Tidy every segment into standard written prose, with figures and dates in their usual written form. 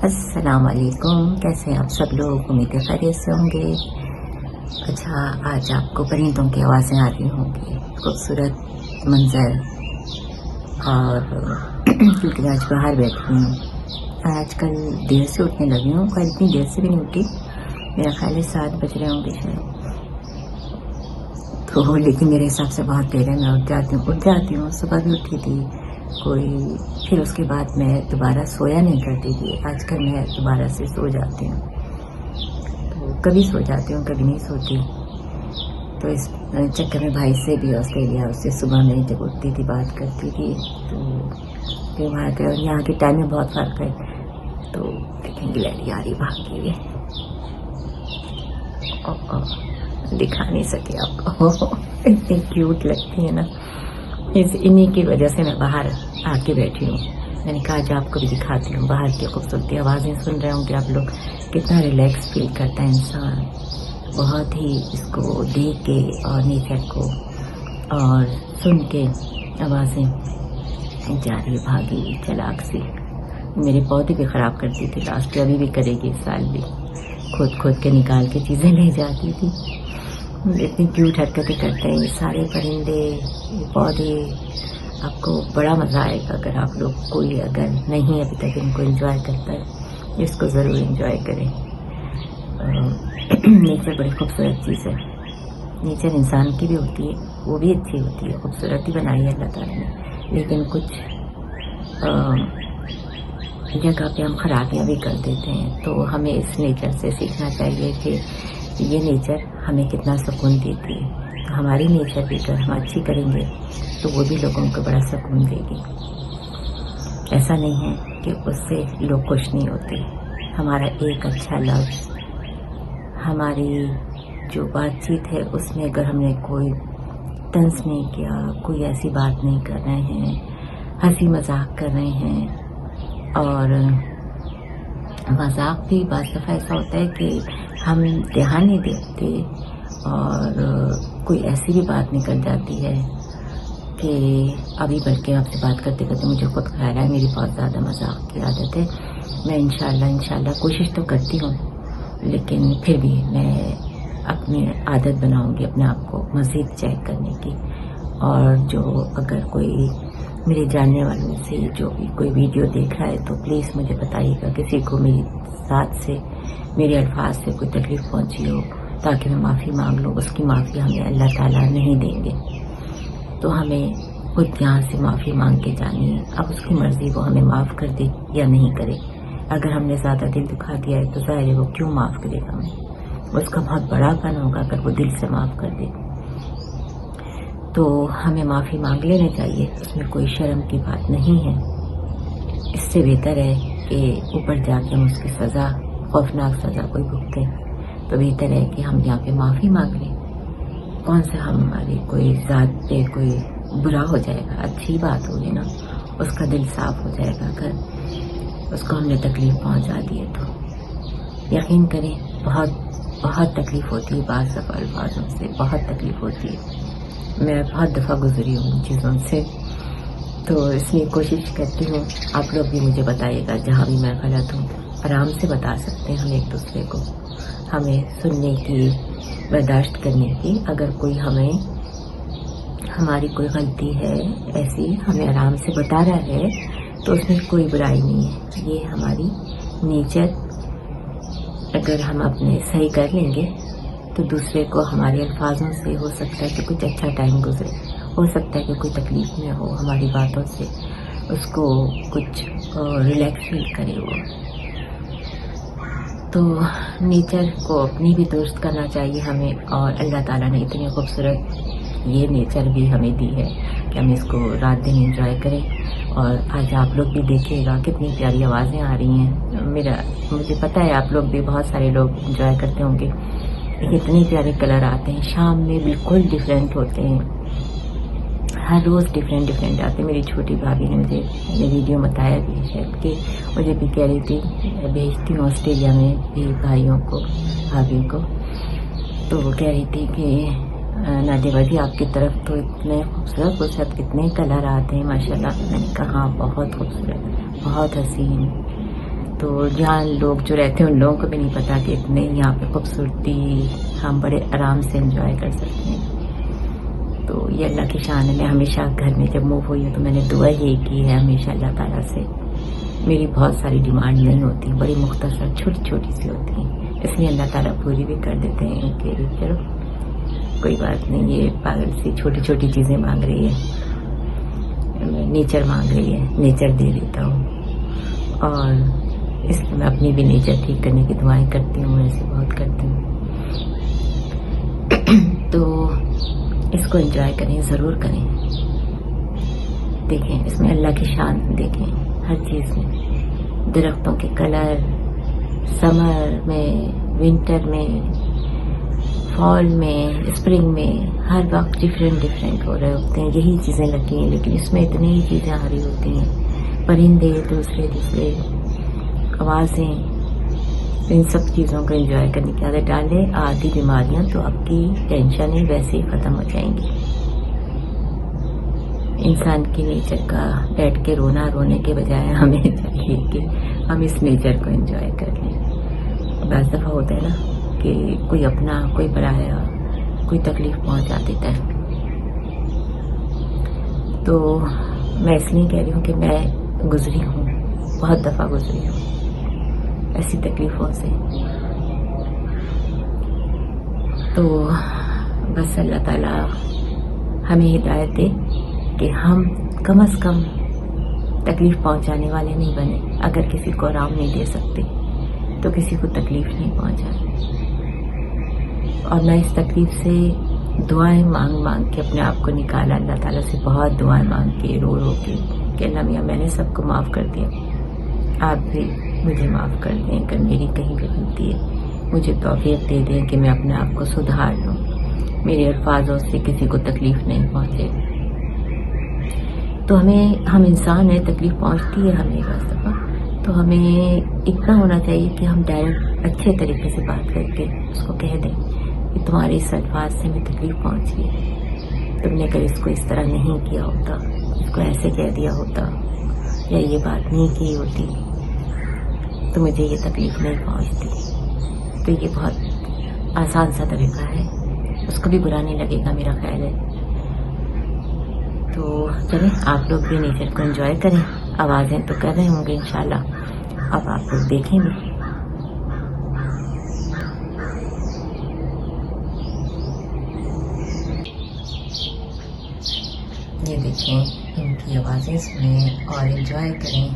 السلام علیکم، کیسے ہیں آپ سب لوگ؟ امید ہے خیریت سے ہوں گے۔ اچھا، آج آپ کو پرندوں کی آوازیں آ رہی ہوں گی، خوبصورت منظر، اور کیونکہ آج باہر بیٹھی ہوں۔ آج کل دیر سے اٹھنے لگی ہوں، پر اتنی دیر سے بھی نہیں اٹھی، میرا خیال ہے 7 بج رہے ہوں گے شاید، تو لیکن میرے حساب سے بہت دیر ہے۔ میں اٹھ جاتی ہوں، صبح بھی اٹھی تھی پھر اس کے بعد میں دوبارہ سویا نہیں کرتی تھی۔ آج کل میں دوبارہ سے سو جاتی ہوں، تو کبھی سو جاتی ہوں کبھی نہیں سوتی، تو اس چکر میں بھائی سے بھی آسٹریلیا، اس سے صبح میں جب اٹھتی تھی بات کرتی تھی، تو پھر وہاں کے اور یہاں کے ٹائم میں بہت فرق ہے، تو دیکھیں گلیری آ رہی بھاگتی ہوئے، دکھا نہیں سکے آپ کو، اتنی کیوٹ لگتی ہے نا، انہی کی وجہ سے میں باہر آ کے بیٹھی ہوں۔ میں نے کہا آج آپ کو بھی دکھاتی ہوں باہر کی خوبصورتی۔ آوازیں سن رہے ہوں کہ آپ لوگ، کتنا ریلیکس فیل کرتا ہے انسان، بہت ہی اس کو دیکھ کے اور نیچر کو اور سن کے آوازیں جا رہی بھاگی چلاک سی۔ میرے پودے بھی خراب کرتی تھی لاسٹ، ابھی بھی کرے گی، اس سال بھی کھود کے نکال کے چیزیں لے جاتی تھی۔ اتنی کیوٹ حرکتیں کرتے ہیں یہ سارے پرندے، یہ پودے، آپ کو بڑا مزہ آئے گا اگر آپ لوگ کوئی اگر نہیں ابھی تک ان کو انجوائے کرتا ہے، اس کو ضرور انجوائے کریں۔ نیچر بڑی خوبصورت چیز ہے، نیچر انسان کی بھی ہوتی ہے، وہ بھی اچھی ہوتی ہے، خوبصورتی بنائی ہے اللہ تعالیٰ نے، لیکن کچھ جگہ پہ ہم خرابیاں بھی کر دیتے ہیں، تو ہمیں اس نیچر سے سیکھنا چاہیے کہ یہ نیچر ہمیں کتنا سکون دیتی ہے، تو ہماری نیچر بھی اگر ہم اچھی کریں گے تو وہ بھی لوگوں کو بڑا سکون دے گی۔ ایسا نہیں ہے کہ اس سے لوگ خوش نہیں ہوتے، ہمارا ایک اچھا لفظ، ہماری جو بات چیت ہے اس میں اگر ہم نے کوئی طنز نہیں کیا، کوئی ایسی بات نہیں کر رہے ہیں، ہنسی مذاق کر رہے ہیں، اور مذاق بھی بعض دفعہ ایسا ہوتا ہے کہ ہم دھیان نہیں دیتے اور کوئی ایسی بھی بات نکل جاتی ہے کہ ابھی بلکہ آپ سے بات کرتے کرتے مجھے خود خیال ہے میری بہت زیادہ مذاق کی عادت ہے۔ میں انشاءاللہ کوشش تو کرتی ہوں، لیکن پھر بھی میں اپنی عادت بناؤں گی اپنے آپ کو مزید چیک کرنے کی، اور جو اگر کوئی میرے جاننے والوں سے جو بھی کوئی ویڈیو دیکھ رہا ہے تو پلیز مجھے بتائیے گا، کسی کو میری ذات سے، میرے الفاظ سے کوئی تکلیف پہنچی ہو تاکہ میں معافی مانگ لوں۔ اس کی معافی ہمیں اللہ تعالیٰ نہیں دیں گے، تو ہمیں خود یہاں سے معافی مانگ کے جانی ہے۔ اب اس کی مرضی وہ ہمیں معاف کر دے یا نہیں کرے، اگر ہم نے زیادہ دل دکھا دیا ہے تو ظاہر ہے وہ کیوں معاف کرے گا ہمیں، اس کا بہت بڑا پن ہوگا اگر وہ دل سے معاف کر دے، تو ہمیں معافی مانگ لینے چاہیے، اس میں کوئی شرم کی بات نہیں ہے۔ اس سے بہتر ہے کہ اوپر جا کے ہم اس کی سزا، خوفناک سزا کوئی بھگتے، تو بہتر ہے کہ ہم یہاں پہ معافی مانگ لیں۔ کون سے ہماری کوئی ذات پہ کوئی برا ہو جائے گا، اچھی بات ہوگی نا، اس کا دل صاف ہو جائے گا اگر اس کو ہم نے تکلیف پہنچا دی ہے تو۔ یقین کریں بہت بہت تکلیف ہوتی ہے، بعض دفعہ الفاظوں سے بہت تکلیف ہوتی ہے، میں بہت دفعہ گزری ہوں ان چیزوں سے، تو اس لیے کوشش کرتی ہوں آپ لوگ بھی مجھے بتائیے گا جہاں بھی میں غلط ہوں، آرام سے بتا سکتے ہیں ہم ایک دوسرے کو، ہمیں سننے کی، برداشت کرنے کی، اگر کوئی ہماری کوئی غلطی ہے ایسی ہمیں آرام سے بتا رہا ہے تو اس میں کوئی برائی نہیں ہے، یہ ہماری نیچر، اگر ہم اپنے صحیح کر لیں گے تو دوسرے کو ہمارے الفاظوں سے ہو سکتا ہے کہ کچھ اچھا ٹائم گزرے، ہو سکتا ہے کہ کوئی تکلیف میں ہو، ہماری باتوں سے اس کو کچھ ریلیکس فیل کرے وہ، تو نیچر کو اپنی بھی درست کرنا چاہیے ہمیں، اور اللہ تعالیٰ نے اتنی خوبصورت یہ نیچر بھی ہمیں دی ہے کہ ہم اس کو رات دن انجوائے کریں۔ اور آج آپ لوگ بھی دیکھیے گا کتنی پیاری آوازیں آ رہی ہیں، مجھے پتہ ہے آپ لوگ بھی، بہت سارے لوگ انجوائے کرتے ہوں گے، اتنے پیارے کلر آتے ہیں، شام میں بالکل ڈیفرنٹ ہوتے ہیں، ہر روز ڈیفرنٹ آتے ہیں۔ میری چھوٹی بھابھی نے مجھے ویڈیو بتایا بھی شاید کہ مجھے بھی کہہ رہی تھی بھیجتی ہوں آسٹریلیا میں بھی بھائیوں کو، بھابھیوں کو، تو وہ کہہ رہی تھی کہ نادیہ جی آپ کی طرف تو اتنے خوبصورت کتنے کلر آتے ہیں ماشاءاللہ۔ میں نے کہا ہاں بہت خوبصورت، بہت حسین، تو جہاں لوگ جو رہتے ہیں ان لوگوں کو بھی نہیں پتا کہ اتنے یہاں پہ خوبصورتی ہم بڑے آرام سے انجوائے کر سکتے ہیں. تو یہ اللہ کی شان ہے. میں ہمیشہ گھر میں جب موو ہوئی ہوں تو میں نے دعا یہی کی ہے ہمیشہ اللہ تعالیٰ سے. میری بہت ساری ڈیمانڈ نہیں ہوتی, بڑی مختصر چھوٹی چھوٹی سی ہوتی ہیں, اس لیے اللہ تعالیٰ پوری بھی کر دیتے ہیں کہ چلو کوئی بات نہیں, یہ پاگل سی چھوٹی چھوٹی چیزیں مانگ رہی ہے, نیچر مانگ رہی ہے, نیچر دے دیتا ہوں. اور اس لیے میں اپنی بھی نیچر ٹھیک کرنے کی دعائیں کرتی ہوں, ایسے بہت کرتی ہوں. تو اس کو انجوائے کریں, ضرور کریں. دیکھیں اس میں اللہ کی شان دیکھیں ہر چیز میں. درختوں کے کلر, سمر میں, ونٹر میں, فال میں, اسپرنگ میں, ہر وقت ڈفرینٹ ہو رہے ہوتے ہیں. یہی چیزیں لگی ہیں لیکن اس میں اتنی ہی چیزیں ہری ہوتی ہیں. پرندے دوسرے آوازیں, ان سب چیزوں کو انجوائے کرنے کی عادت ڈالیں. آدھی بیماریاں تو آپ کی ٹینشنیں ویسے ہی ختم ہو جائیں گی. انسان کی نیچر کا بیٹھ کے رونے کے بجائے ہمیں چاہیے کہ ہم اس نیچر کو انجوائے کر لیں. بعض دفعہ ہوتا ہے نا کہ کوئی اپنا, کوئی پرایا, کوئی تکلیف پہنچا دیتا ہے. تو میں اس لیے کہہ رہی ہوں کہ میں گزری ہوں, بہت دفعہ گزری ہوں ایسی تکلیفوں سے. تو بس اللہ تعالیٰ ہمیں ہدایت دے کہ ہم کم از کم تکلیف پہنچانے والے نہیں بنے. اگر کسی کو آرام نہیں دے سکتے تو کسی کو تکلیف نہیں پہنچانی. اور میں اس تکلیف سے دعائیں مانگ کے اپنے آپ کو نکالا, اللہ تعالیٰ سے بہت دعائیں مانگ کے, رو کے کہ اللہ میاں میں نے سب کو معاف کر دیا, آپ بھی مجھے معاف کر دیں. اگر میری کہیں بھی غلطی ہے مجھے توفیق دے دیں کہ میں اپنے آپ کو سدھار لوں, میرے الفاظوں سے کسی کو تکلیف نہیں پہنچے. تو ہم انسان ہیں, تکلیف پہنچتی ہے ہمیں بعض دفعہ, تو ہمیں اتنا ہونا چاہیے کہ ہم ڈائریکٹ اچھے طریقے سے بات کر کے اس کو کہہ دیں کہ تمہارے اس الفاظ سے ہمیں تکلیف پہنچی ہے, تم نے اگر اس کو اس طرح نہیں کیا ہوتا, اس کو ایسے کہہ دیا ہوتا یا یہ بات نہیں کی ہوتی تو مجھے یہ تکلیف نہیں پہنچتی. تو یہ بہت آسان سا طریقہ ہے, اس کو بھی برا نہیں لگے گا میرا خیال ہے. تو چلیں آپ لوگ بھی نیچر کو انجوائے کریں. آوازیں تو کر رہے ہوں گے انشاءاللہ, اب آپ لوگ دیکھیں گے. یہ دیکھیں ان کی آوازیں سنیں اور انجوائے کریں.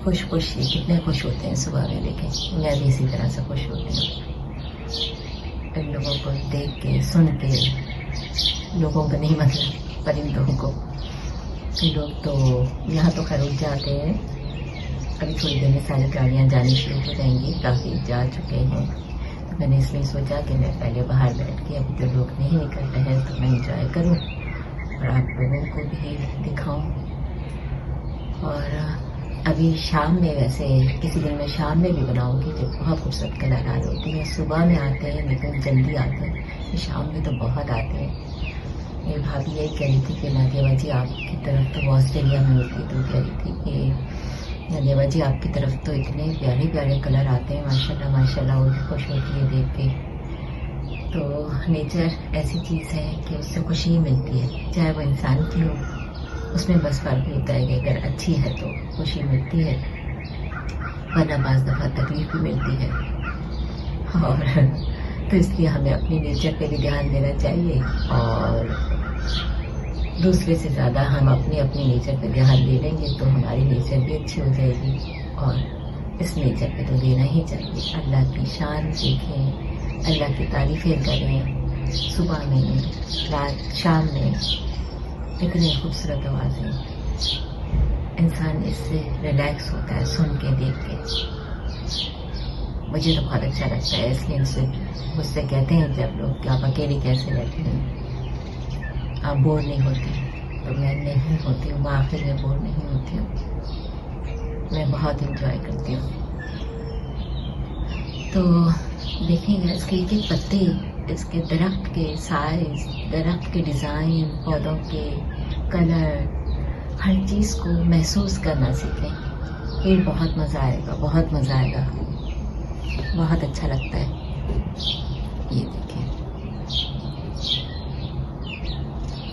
خوش یہ کتنے خوش ہوتے ہیں صبح میں. دیکھیں میں بھی اسی طرح سے خوش ہوتی ہوں ان لوگوں کو دیکھ کے, سن کے. لوگوں کا نہیں مطلب پرندوں کو. لوگ تو یہاں تو خیر اٹھ جاتے ہیں, ابھی تھوڑی دیر میں ساری گاڑیاں جانی شروع ہو جائیں گی, کافی جا چکے ہیں. تو میں نے اس لیے سوچا کہ میں پہلے باہر بیٹھ کے, ابھی تو لوگ نہیں نکل رہے ہیں تو میں انجوائے کروں اور آپ لوگوں کو بھی دکھاؤں. اور ابھی شام میں, ویسے کسی دن میں شام میں بھی بناؤں گی جب بہت خوبصورت کلر آ رہی ہوتی ہیں. صبح میں آتے ہیں لیکن جلدی آتے ہیں, شام میں تو بہت آتے ہیں. میری بھابھی یہی کہہ رہی تھی کہ نادیہ جی آپ کی طرف تو وہ آسٹریلیا میں ہوتی, تو کہہ رہی تھی کہ نادیہ جی آپ کی طرف تو اتنے پیارے پیارے کلر آتے ہیں, ماشاءاللہ وہ بھی خوش ہوتی ہے دیکھ کے. تو نیچر ایسی چیز ہے کہ اس سے خوشی ملتی ہے, چاہے وہ انسان کی ہو. اس میں بس فرق ہوتا ہے کہ اگر اچھی ہے تو خوشی ملتی ہے, ورنہ بعض دفعہ تکلیف بھی ملتی ہے. اور تو اس لیے ہمیں اپنی نیچر پہ بھی دھیان دینا چاہیے, اور دوسرے سے زیادہ ہم اپنی نیچر پہ دھیان دے لیں گے تو ہماری نیچر بھی اچھی ہو جائے گی. اور اس نیچر پہ تو دینا ہی چاہیے. اللہ کی شان سیکھیں, اللہ کی تعریفیں کریں. صبح میں, رات, شام میں اتنی خوبصورت آوازیں, انسان اس سے ریلیکس ہوتا ہے سن کے, دیکھ کے. مجھے تو بہت اچھا لگتا ہے. اس لیے مجھ سے کہتے ہیں جب لوگ کہ آپ اکیلی کیسے رہتی ہیں, آپ بور نہیں ہوتی. تو میں نہیں ہوتی ہوں, واقعی میں بور نہیں ہوتی ہوں, میں بہت انجوائے کرتی ہوں. تو دیکھیں گے اس کے ایک ایک پتے, اس کے درخت کے سائز, درخت کے ڈیزائن, پودوں کے کلر, ہر چیز کو محسوس کرنا سیکھیں. پھر بہت مزہ آئے گا، بہت مزہ آئے گا، بہت اچھا لگتا ہے. یہ دیکھیں،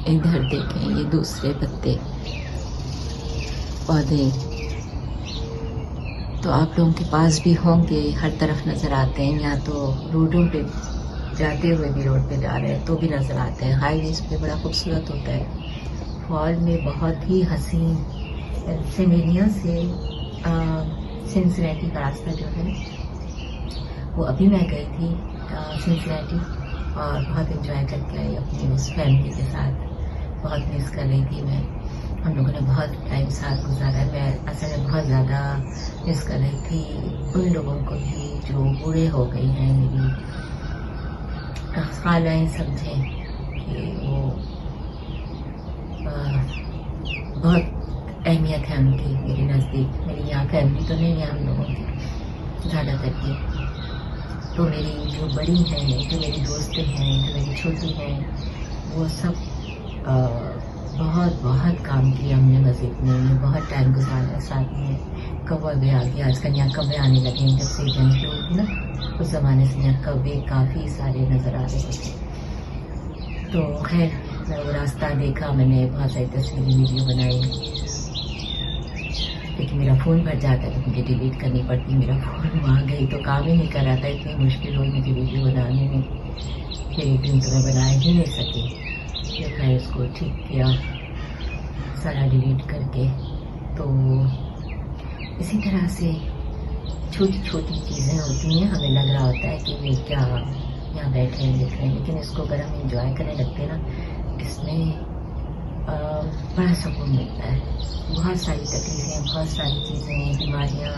ادھر دیکھیں، یہ دوسرے پتے پودے تو آپ لوگوں کے پاس بھی ہوں گے، ہر طرف نظر آتے ہیں. یا تو روڈوں پہ جاتے ہوئے بھی، روڈ پہ جا رہے ہیں تو بھی نظر آتے ہیں. ہائی ویز پہ بڑا خوبصورت ہوتا ہے. فال میں بہت ہی حسین سیمینیا سے سنسنیٹی کا راستہ جو ہے وہ ابھی میں گئی تھی سنسنیٹی، اور بہت انجوائے کر کے آئی اپنی اس فیملی کے ساتھ. بہت مس کر رہی تھی میں. ہم لوگوں نے بہت ٹائم ساتھ گزارا. میں اصل میں بہت زیادہ مس کر رہی تھی ان لوگوں کو بھی جو بوڑھے ہو گئی ہیں. میری خالائیں سمجھیں کہ وہ بہت اہمیت ہے ان کی میرے نزدیک. میری یہاں فیملی تو نہیں ہے ہم لوگوں کی زیادہ تر کی. تو میری جو بڑی ہیں، جو میری دوستیں ہیں، جو میری چھوٹی ہیں، وہ سب بہت بہت کام کیا ہم نے مسجد میں. بہت ٹائم گزارا ساتھ میں. کوے بھی آ گیا. آج کل یہاں کوے آنے لگے ہیں جب سے جنگ شروع ہوئی نا. اس زمانے سے یہاں کوے کافی سارے نظر آ رہے تھے. تو خیر میں وہ راستہ دیکھا، میں نے بہت ساری تصویریں ویڈیو بنائی. لیکن میرا فون بھر جاتا ہے تو مجھے ڈیلیٹ کرنی پڑتی. میرا فون وہاں گئی تو کام ہی نہیں کر رہا تھا. اتنی مشکل ہوئی مجھے ویڈیو بنانے میں. پھر ایک دن تو میں بنا ہی نہیں سکی. پھر میں اس کو ٹھیک کیا سارا ڈیلیٹ کر کے. تو اسی طرح سے چھوٹی چھوٹی چیزیں ہوتی ہیں. ہمیں لگ رہا ہوتا ہے کہ یہ کیا یہاں بیٹھے ہیں دیکھ رہے ہیں، لیکن اس کو اگر ہم انجوائے کرنے لگتے ہیں نا، اس میں بڑا سکون ملتا ہے. بہت ساری تکلیفیں، بہت ساری چیزیں، بیماریاں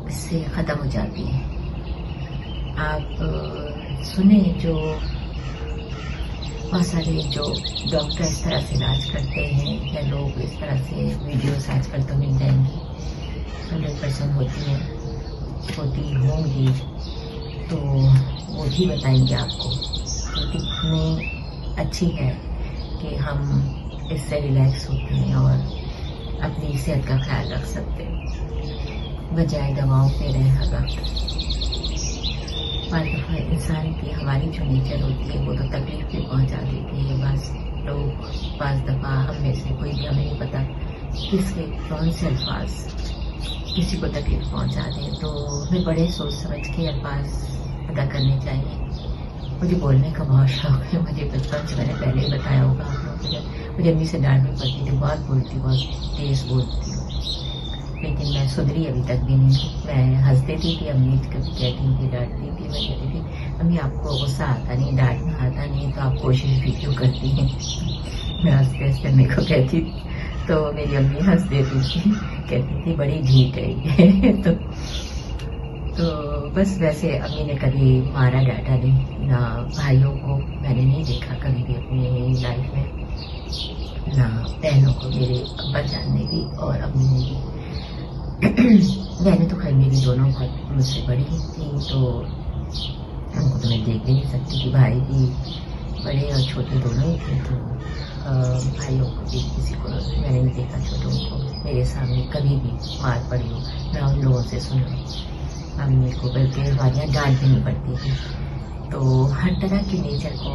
اس سے ختم ہو جاتی ہیں. آپ سنیں جو بہت سارے جو ڈاکٹر اس طرح سے علاج کرتے ہیں، یا لوگ اس طرح سے ویڈیوز آج کل تو مل جائیں گی، 100% ہوتی ہیں، ہوتی ہوں گی. تو وہ بھی بتائیں گے آپ کو کہ کتنی اچھی ہے کہ ہم اس سے ریلیکس ہوتے ہیں اور اپنی صحت کا خیال رکھ سکتے ہیں بجائے دواؤں پہ رہے گا. بعض دفعہ انسان کی ہماری جو نیچر ہوتی ہے وہ تو تکلیف بھی پہنچا دیتی ہے. بعض دفعہ ہم میں سے کوئی بھی ہمیں نہیں پتا کس کے کون سے الفاظ کسی کو تکلیف پہنچا دیں. تو ہمیں بڑے سوچ سمجھ کے الفاظ ادا کرنے چاہیے. مجھے بولنے کا بہت شوق ہے. مجھے بچپن سے میں نے پہلے ہی بتایا ہوگا آپ لوگوں کو. مجھے امی سے ڈانٹ بھی پڑتی تھی، بہت بولتی، بہت تیز بولتی ہوں، لیکن میں سدھری ابھی تک بھی نہیں. میں ہنس دیتی تھی، امی کبھی کہتی تھی، ڈانٹتی تھی. میں کہتی تھی امی آپ کو غصہ آتا نہیں، ڈانٹنا آتا نہیں، تو آپ کوشش بھی کیوں کرتی ہیں. میں ہنستے ہنستے امی کو کہتی تھی تو میری امی ہنس دیتی تھی، کہتی تھی بڑی ڈھیٹ ہے یہ. تو بس ویسے امی نے کبھی مارا ڈانٹا نہیں. نہ بھائیوں کو میں نے نہیں دیکھا کبھی بھی اپنی لائف میں، نہ بہنوں کو میرے ابا جان نے بھی اور امی نے بھی. بہنیں تو خیر میری دونوں بہت مجھ سے بڑی تھیں تو ان کو تو میں دیکھ بھی نہیں سکتی تھی. بھائی بھی بڑے اور چھوٹے دونوں ہی تھے، تو بھائیوں کو بھی کسی کو میں نے نہیں دیکھا چھوٹوں کو میرے سامنے کبھی بھی مار پڑی ہو، نہ ان لوگوں سے سنا امی کو، بلکہ ہمارے یہاں ڈانٹ بھی نہیں پڑتی تھی. تو ہر طرح کی نیچر کو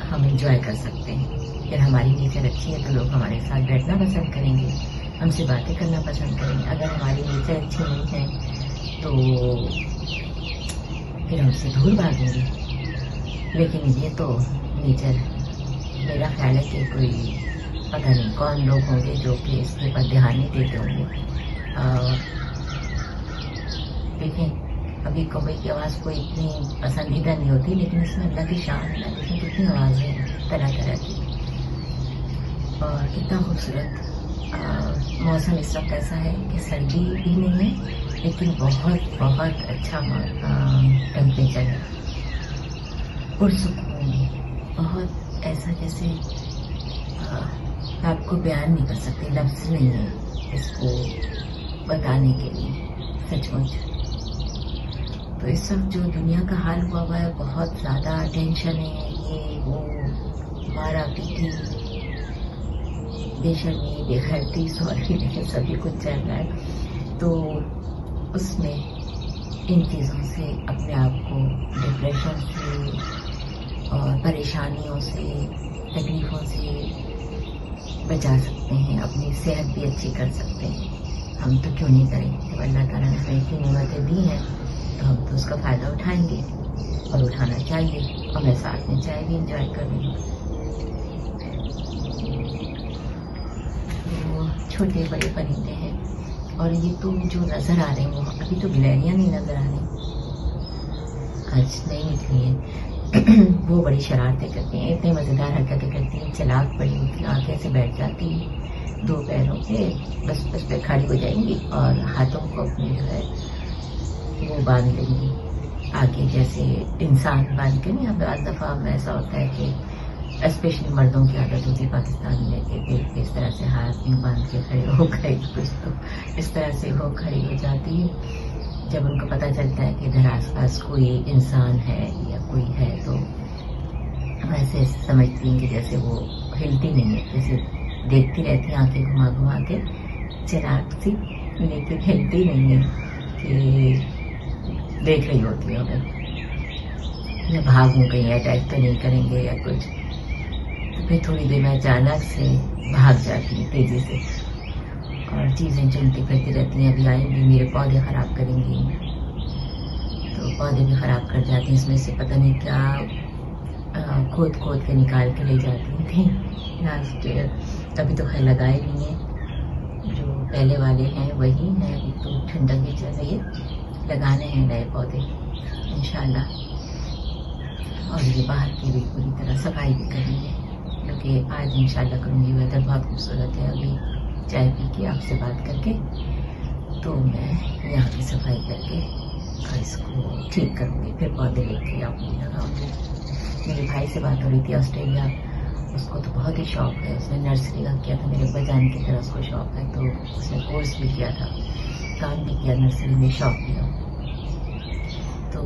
ہم انجوائے کر سکتے ہیں. اگر ہماری نیچر اچھی ہے تو لوگ ہمارے ساتھ بیٹھنا پسند کریں گے، ہم سے باتیں کرنا پسند کریں گے. اگر ہماری نیچر اچھی نہیں ہے تو پھر ہم سے دور بھاگیں گے. لیکن یہ تو نیچر، میرا خیال ہے کہ کوئی پتہ نہیں کون لوگ ہوں گے جو کہ اس کے پر دھیان نہیں دیتے ہوں گے. دیکھیں ابھی کوئی کی آواز کوئی اتنی پسندیدہ نہیں ہوتی، لیکن اس میں اللہ کی شان ہے. دیکھیں کتنی آوازیں ہیں طرح طرح کی، اور کتنا خوبصورت موسم اس وقت ایسا ہے کہ سردی بھی نہیں ہے لیکن بہت بہت اچھا ٹیمپریچر ہے، پرسکون ہے. بہت ایسا جیسے آپ کو بیان نہیں کر سکتے، لفظ نہیں ہے اس کو بتانے کے لیے سچ مچ. تو اس وقت جو دنیا کا حال ہوا ہے، بہت زیادہ ٹینشن ہے، یہ وہ مارا پیٹی بے شرمی بے غیرتی سوری لیکن سبھی کچھ چل رہا ہے، تو اس میں ان چیزوں سے اپنے آپ کو ڈپریشن سے اور پریشانیوں سے تکلیفوں سے بچا سکتے ہیں، اپنی صحت بھی اچھی کر سکتے ہیں۔ ہم تو کیوں نہیں کریں، جب اللہ تعالیٰ نے ہمیں اتنی نعمتیں دی ہیں تو ہم تو اس کا فائدہ اٹھائیں گے اور اٹھانا چاہیے، اور میں ساتھ میں چائے بھی انجوائے کر رہی ہوں۔ تو چھوٹے بڑے پرندے ہیں، اور یہ تو جو نظر آ رہے ہیں وہ ابھی تو گلہریاں نہیں نظر آ رہی، آج نہیں نکلی ہیں۔ وہ بڑی شرارتیں کرتی ہیں، اتنے مزیدار حرکتیں کرتی ہیں، چلاک بڑی ہوتی ہیں، آنکھیں سے بیٹھ جاتی ہیں دو پیروں پہ، بس پہ کھڑی ہو جائیں گی اور ہاتھوں کو اپنے جو ہے وہ باندھ لیں گی آگے، جیسے انسان باندھ کے نہیں۔ بعض دفعہ میں ایسا ہوتا ہے کہ اسپیشلی مردوں کی عادت ہوتی ہے پاکستان میں کہ پیٹ پہ اس طرح سے ہاتھ نہیں باندھ کے کھڑے ہو گئے، کچھ تو اس طرح سے وہ کھڑی ہو جاتی ہے۔ جب ان کو پتہ چلتا ہے کہ ادھر آس پاس کوئی انسان ہے یا کوئی ہے تو ایسے سمجھتی ہیں کہ جیسے وہ ہلتی نہیں ہے، جیسے دیکھتی رہتی ہیں آنکھیں گھما گھما کے چراغ سی، لیکن ہلتی نہیں ہے کہ دیکھ رہی ہوتی ہے اگر میں بھاگوں کہیں اٹیک تو نہیں کریں گے یا کچھ، تو پھر تھوڑی دیر میں اچانک سے بھاگ جاتی ہیں تیزی سے اور چیزیں چنتی پھرتی رہتی ہیں، ابھی آئیں گی میرے پودے خراب کریں گی، تو پودے بھی خراب کر جاتی ہیں، اس میں سے پتہ نہیں کیا کھود کھود کے نکال کے لے جاتی تھیں لاسٹ ایئر۔ ابھی تو خیر لگائے نہیں ہیں، جو پہلے والے ہیں وہی ہیں، ابھی تو ٹھنڈک بھی چل رہی ہے، لگانے ہیں نئے پودے انشاءاللہ، اور یہ باہر کی بھی پوری طرح صفائی بھی کرنی ہے، کیونکہ آج انشاءاللہ کروں گی، ویدر بہت خوبصورت ہے، ابھی چائے پی کے آپ سے بات کر کے تو میں یہاں کی صفائی کر کے اور اس کو ٹھیک کروں گی، پھر پودے لے کے آپ کو لگاؤں گی۔ میرے بھائی سے بات ہو رہی تھی آسٹریلیا، اس کو تو بہت ہی شوق ہے، اس نے نرسری کا کیا تھا، میرے ابا جان کی طرح اس کو شوق ہے، تو اس نے کورس بھی کیا تھا، کام بھی کیا نرسری میں، شوق کیا، تو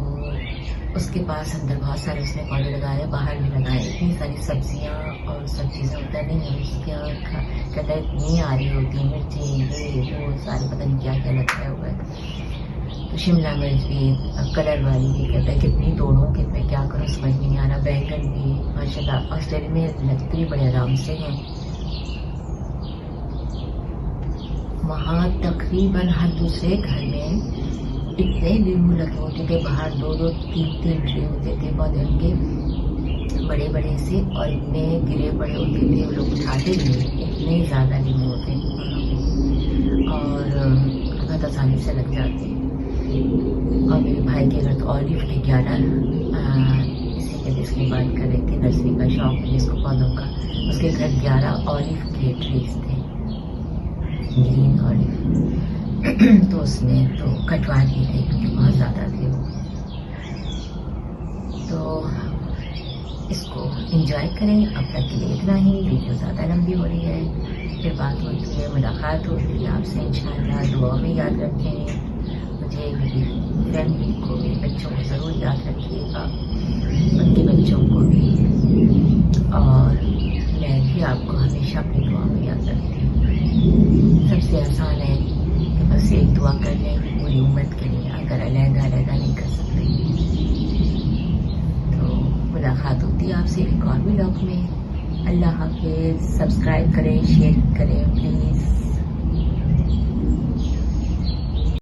اس کے پاس اندر بہت سارے اس نے پودے لگائے، باہر بھی لگائے، اتنی ساری سبزیاں اور سب چیزیں ہوتا نہیں ہے اس کے یہاں کہتا ہے اتنی آ رہی ہوتی ہیں، مرچی یہ وہ سارے پتہ نہیں کیا کیا لگایا ہوا ہے، تو شملہ مرچ بھی کلر والی بھی، کہتا ہے کتنی توڑوں کہ میں کیا کروں سمجھ میں نہیں آ رہا، بیگن بھی ماشاء اللہ آسٹریلیا میں لگتے بھی بڑے آرام سے ہیں، وہاں تقریباً ہر دوسرے گھر میں اتنے لیمو لگے ہوتے تھے، باہر دو دو تین تین ٹری ہوتے تھے پودے ان کے بڑے بڑے سے، اور اتنے گرے پڑے ہوتے تھے، وہ لوگ اٹھاتے بھی نہیں، اتنے زیادہ لیمو ہوتے ہیں اور بہت آسانی سے لگ جاتے ہیں۔ اور میرے بھائی کے گھر تو اولیو کے 11 اسی کے جس کی بات کر رہے تھے، نرسری کا شوق ہے جس کو پودوں کا، اس کے گھر 11 اولیو کے ٹریز تھے، گرین اولیو، تو اس نے تو کٹوا لیے تھے کیونکہ بہت زیادہ تھے وہ، تو اس کو انجوائے کریں۔ اب تک کے لیے اتنا ہی، ویڈیو زیادہ لمبی ہو رہی ہے، پھر بات ہوتی ہے، ملاقات ہوتی ہے آپ سے انشاءاللہ، دعا میں یاد رکھیں مجھے، میری فیملی کو، میرے بچوں کو ضرور یاد رکھیے گا، ان کے بچوں کو بھی، اور میں بھی آپ کو ہمیشہ اپنی دعا میں یاد رکھتی ہوں۔ سب سے آسان ہے کہ بس ایک دعا کر لیں پوری امت کے لیے، اگر علیحدہ علیحدہ نہیں کر سکتے تو ملاقات ہوتی ہے آپ سے ایک اور ولاگ میں۔ اللہ حافظ، سبسکرائب کریں، شیئر کریں۔